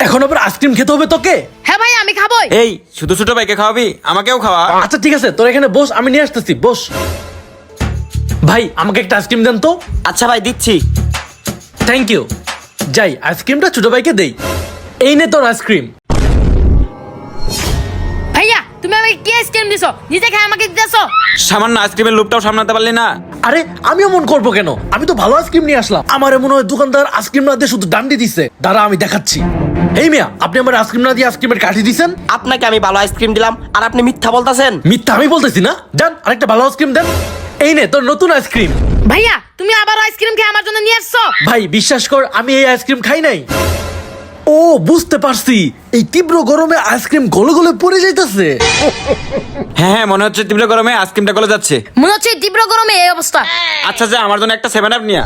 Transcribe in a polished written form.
এখন আবার আইসক্রিম খেতে হবে তোকে? হ্যাঁ ভাই আমি খাবোই। এই শুধু ছোট ভাইকে খাওয়াবি, আমাকেও খাওয়া। আচ্ছা ঠিক আছে, তোর এখানে বস, আমি নিয়ে আসতেছি, বস। ভাই আমাকে একটা আইসক্রিম দেন তো। আচ্ছা ভাই দিচ্ছি। Thank you. যাই আইসক্রিমটা ছোট ভাইকে দেই। এই নে তোর আইসক্রিম। ভাইয়া তুমি আমাকে কি আইসক্রিম দিছো? নিজে খাই আমাকে দিতেছো? সামান্য আইসক্রিমের লোভটাও সামলাতে পারলি না? আরে আমি এমন করবো কেন? আমি তো ভালো আইসক্রিম নিয়ে আসলাম। আমার মনে হয় দোকানদার আইসক্রিম না দিয়ে শুধু ডান্ডি দিছে। দাঁড়া আমি দেখাচ্ছি। এই মিয়া, আপনি আমার আইসক্রিম না দিয়ে আইসক্রিমের কাঠি দিছেন। আপনাকে আমি ভালো আইসক্রিম দিলাম আর আপনি মিথ্যা বলতেছেন। মিথ্যা আমি বলতেছি না। যান আরেকটা ভালো আইসক্রিম দেন। এই নে তোর নতুন আইসক্রিম। ভাইয়া তুমি আবার আইসক্রিম খেয়ে আমার জন্য নিয়ে আসছো? ভাই বিশ্বাস কর, আমি এই আইসক্রিম খাই নাই। ও বুঝতে পারছি, এই তীব্র গরমে আইসক্রিম গলে গলে পড়ে যাইতেছে। হ্যাঁ হ্যাঁ, মনে হচ্ছে তীব্র গরমে আইসক্রিমটা গলে যাচ্ছে। মনে হচ্ছে তীব্র গরমে এই অবস্থা। আচ্ছা যা, আমার জন্য একটা 7 আপ নিয়া।